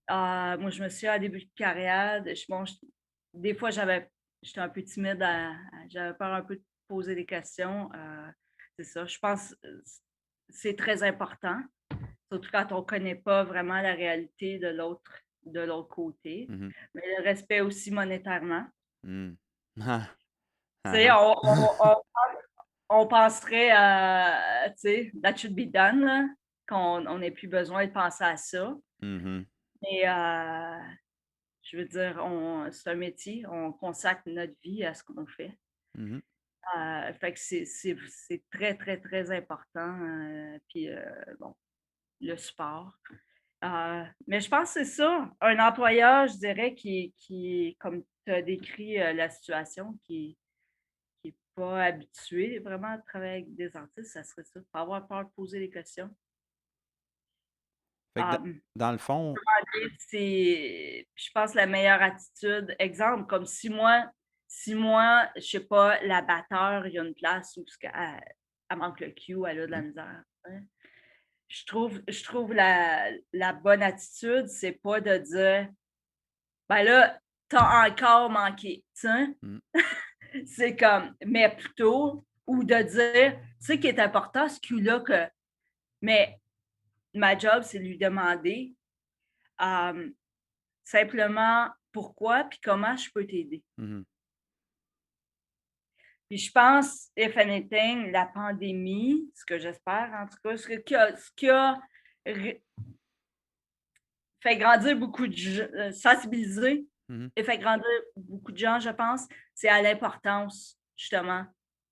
Moi, je me suis en début de carrière, des fois, j'étais un peu timide, j'avais peur un peu de poser des questions. C'est ça, je pense que c'est très important, surtout quand on ne connaît pas vraiment la réalité de l'autre côté. Mhm. Mais le respect aussi monétairement. Hmm. Ah, Tu ah, sais, ah. on penserait à, tu sais, that should be done, là, qu'on n'ait plus besoin de penser à ça. Mhm. Mais je veux dire, c'est un métier, on consacre notre vie à ce qu'on fait. Mhm. Fait que c'est très, très, très important. Puis, bon, le sport. Mais je pense que c'est ça. Un employeur, je dirais, qui est comme tu as décrit la situation qui n'est pas habitué vraiment à travailler avec des artistes, ça serait ça, pas avoir peur de poser des questions. Fait que Um, dans le fond, c'est, je pense, la meilleure attitude. Exemple, comme si moi, je sais pas, la batteur, il y a une place où elle manque le cue, elle a de la mhm, misère. Hein. Je trouve la bonne attitude, c'est pas de dire, ben là, t'as encore manqué. Tu sais? mhm, C'est comme, mais plutôt, ou de dire, tu sais, qui est important, ce cue-là, mais ma job, c'est de lui demander simplement pourquoi puis comment je peux t'aider. mhm. Puis je pense, if anything, la pandémie, ce que j'espère en tout cas, ce qui a fait grandir beaucoup de gens, sensibiliser Mhm. et fait grandir beaucoup de gens, je pense, c'est à l'importance, justement,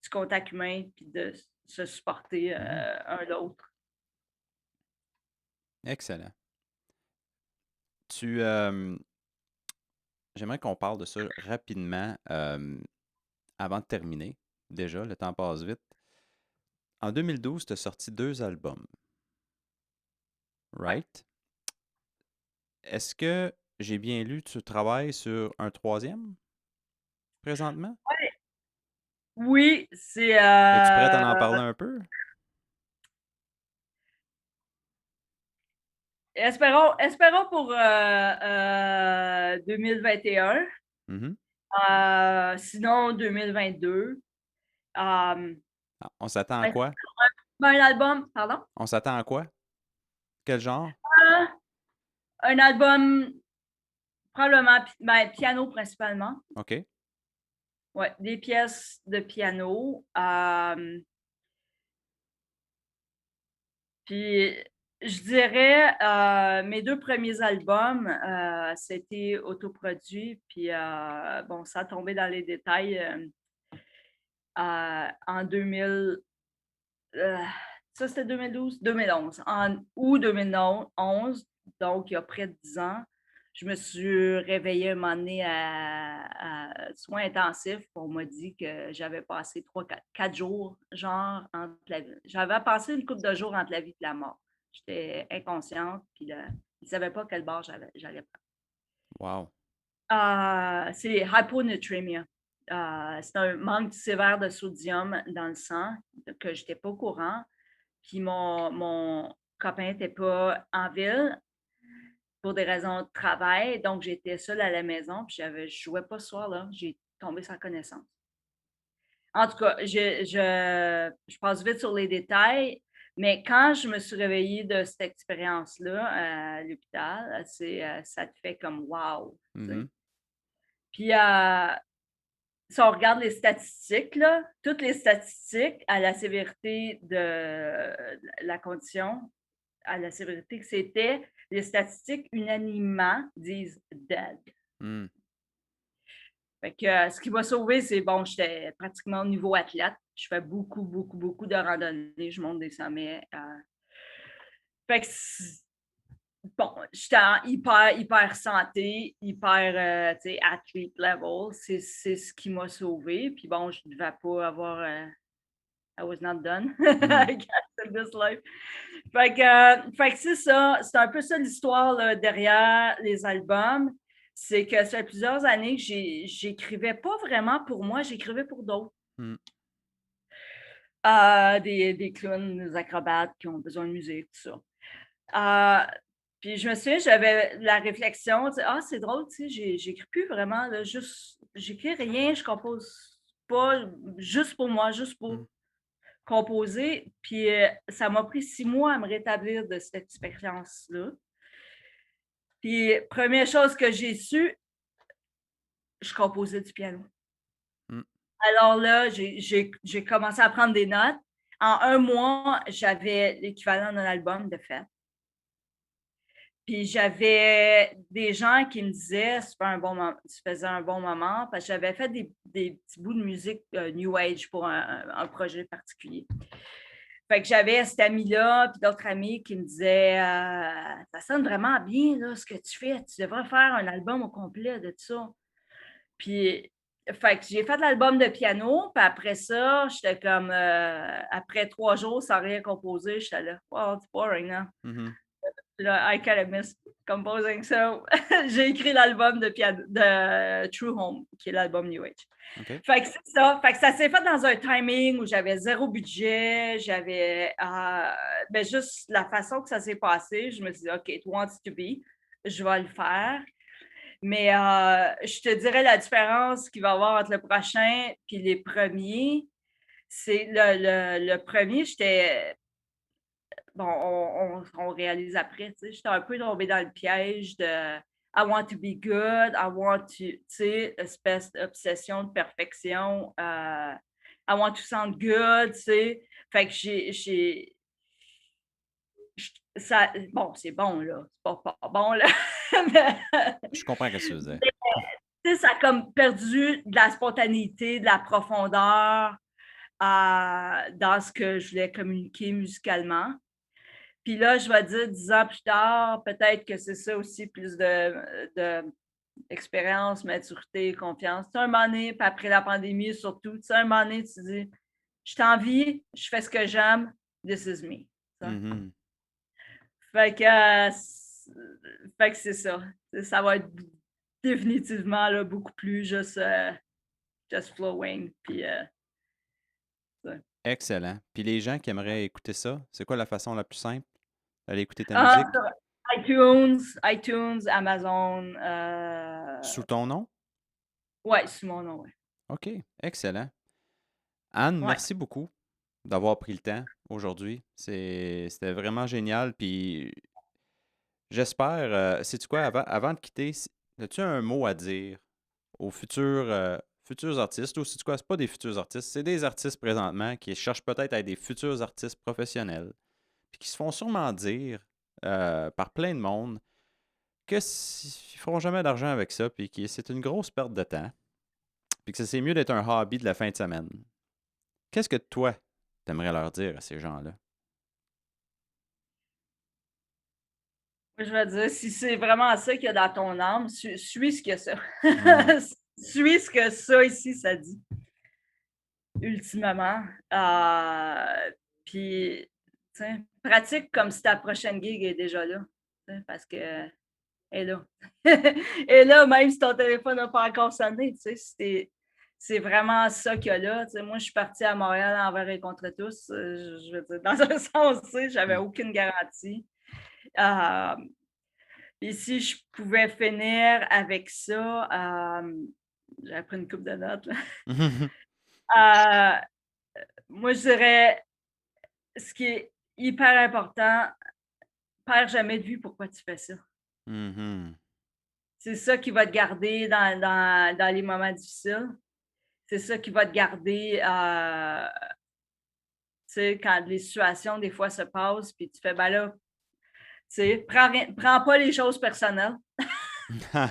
du contact humain puis de se supporter Mhm. un l'autre. Excellent. J'aimerais qu'on parle de ça rapidement avant de terminer. Déjà, le temps passe vite. En 2012, tu as sorti 2 albums, Ouais. right? Est-ce que j'ai bien lu, tu travailles sur un 3e présentement? Oui, c'est Es-tu prête à en parler un peu? espérons pour 2021. Mhm. Sinon, 2022. Euh, Ah, on s'attend à ben, quoi? un album, pardon? On s'attend à quoi? Quel genre? Euh, un album, probablement, piano principalement. OK. Ouais, des pièces de piano. Puis, je dirais, mes 2 premiers albums, c'était autoproduit. Puis, bon, ça a tombé dans les détails en 2000. Euh, ça, c'était 2012, 2011. En août 2011, donc il y a près de 10 ans, je me suis réveillée un moment donné à soins intensifs. On m'a dit que j'avais passé 4 jours, genre, entre j'avais passé une couple de jours entre la vie et la mort. J'étais inconsciente, puis là, ils ne savaient pas quel bord j'allais prendre. Wow. C'est hyponatremia. C'est un manque sévère de sodium dans le sang que je n'étais pas au courant. Puis mon copain n'était pas en ville pour des raisons de travail, donc j'étais seule à la maison, puis je jouais pas ce soir-là. J'ai tombé sans connaissance. En tout cas, je passe vite sur les détails, mais quand je me suis réveillée de cette expérience-là à l'hôpital, ça te fait comme wow. Mhm. Puis si on regarde les statistiques, là, toutes les statistiques à la sévérité de la condition, à la sévérité que c'était, les statistiques unanimement disent dead. Mm. Fait que ce qui m'a sauvé, c'est bon, j'étais pratiquement au niveau athlète. Je fais beaucoup, beaucoup, beaucoup de randonnées. Je monte des sommets. Fait que bon, j'étais en hyper, hyper santé, hyper, tu sais, athlete level. C'est ce qui m'a sauvé. Puis bon, je ne devais pas avoir. I was not done. I guess in this life. Fait que c'est ça. C'est un peu ça l'histoire là, derrière les albums. C'est que ça fait plusieurs années que j'écrivais pas vraiment pour moi, j'écrivais pour d'autres. Mm. Des clowns, des acrobates qui ont besoin de musique, tout ça. Puis je me souviens, j'avais la réflexion, c'est drôle, tu sais, j'écris plus vraiment, là, j'écris rien, je compose pas, juste pour moi, juste pour Mm. composer. Puis ça m'a pris 6 mois à me rétablir de cette expérience-là. Puis première chose que j'ai su, je composais du piano. Mm. Alors là, j'ai commencé à prendre des notes. En 1 mois, j'avais l'équivalent d'un album de fait. Puis j'avais des gens qui me disaient ça faisait un bon moment parce que j'avais fait des petits bouts de musique New Age pour un projet particulier. Fait que j'avais cet ami-là, puis d'autres amis qui me disaient ça sonne vraiment bien là, ce que tu fais, tu devrais faire un album au complet de ça. Puis, fait que j'ai fait l'album de piano, puis après ça, j'étais comme, après 3 jours sans rien composer, j'étais là, wow, it's boring, hein? Mhm. Puis là, I kind of miss composing, so j'ai écrit l'album de piano, de True Home, qui est l'album New Age. OK. Fait que c'est ça. Fait que ça s'est fait dans un timing où j'avais 0 budget, j'avais ben juste la façon que ça s'est passé, je me suis dit, OK, it wants to be, je vais le faire. Mais je te dirais la différence qu'il va y avoir entre le prochain et les premiers, c'est le premier, j'étais. Bon, on réalise après, tu sais, j'étais un peu tombée dans le piège de I want to be good, I want to, tu sais, espèce d'obsession de perfection, I want to sound good, tu sais. Fait que ça, bon, c'est bon, là, c'est pas bon, là. Mais, Je comprends ce que tu veux dire. tu sais, ça a comme perdu de la spontanéité, de la profondeur dans ce que je voulais communiquer musicalement. Puis là, je vais dire 10 ans plus tard, peut-être que c'est ça aussi, plus d'expérience, maturité, confiance. Tu sais, un moment donné, puis après la pandémie surtout, tu sais, un moment donné, tu te dis, je t'en vis, je fais ce que j'aime, this is me. Mhm. Fait que, fait que c'est ça. Ça va être définitivement là, beaucoup plus just flowing. Puis, Excellent. Puis les gens qui aimeraient écouter ça, c'est quoi la façon la plus simple d'aller écouter ta musique? iTunes, Amazon, Sous ton nom? ouais, sous mon nom, ouais. OK, excellent. Anne, Ouais. merci beaucoup d'avoir pris le temps aujourd'hui. C'était vraiment génial. Puis j'espère, sais-tu quoi, avant de quitter, as-tu un mot à dire aux futurs artistes, ou sais-tu quoi, c'est pas des futurs artistes, c'est des artistes présentement qui cherchent peut-être à être des futurs artistes professionnels, puis qui se font sûrement dire par plein de monde qu'ils ne feront jamais d'argent avec ça, puis que c'est une grosse perte de temps, puis que c'est mieux d'être un hobby de la fin de semaine. Qu'est-ce que toi, t'aimerais leur dire à ces gens-là? Je vais dire, si c'est vraiment ça qu'il y a dans ton âme, suis ce que ça. Mhm. Suis ce que ça ici, ça dit, ultimement. Puis, tu sais, pratique comme si ta prochaine gig est déjà là. Parce que elle est là. Et là, même si ton téléphone n'a pas encore sonné, tu sais, c'est vraiment ça qu'il y a là. Tu sais, moi, je suis partie à Montréal envers et contre tous. Je veux dire, dans un sens, tu sais, j'avais aucune garantie. Et si je pouvais finir avec ça, j'avais pris une coupe de notes, là. Moi, je dirais, ce qui est hyper important, perds jamais de vue pourquoi tu fais ça. Mhm. C'est ça qui va te garder dans les moments difficiles. C'est ça qui va te garder, tu sais, quand les situations, des fois, se passent, puis tu fais, ben là, tu sais, prends pas les choses personnelles. J'ai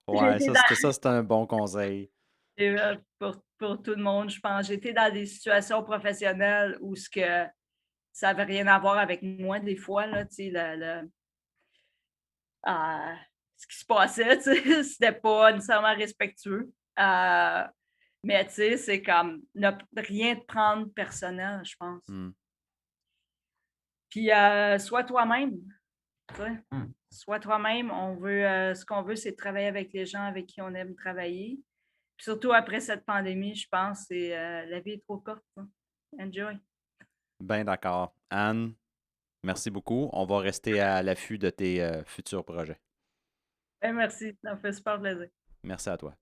Ouais, été ça, c'est un bon conseil. pour tout le monde, je pense. J'ai été dans des situations professionnelles où ça n'avait rien à voir avec moi, des fois, là, tu sais, ce qui se passait, tu sais, c'était pas nécessairement respectueux. Mais tu sais, c'est comme ne rien te prendre personnel, je pense. Mm. Puis sois toi-même, tu sais. Sois toi-même. Ce qu'on veut, c'est travailler avec les gens avec qui on aime travailler. Puis surtout après cette pandémie, je pense, c'est la vie est trop courte, hein. Enjoy. Ben d'accord. Anne, merci beaucoup. On va rester à l'affût de tes futurs projets. Merci, ça me fait super plaisir. Merci à toi.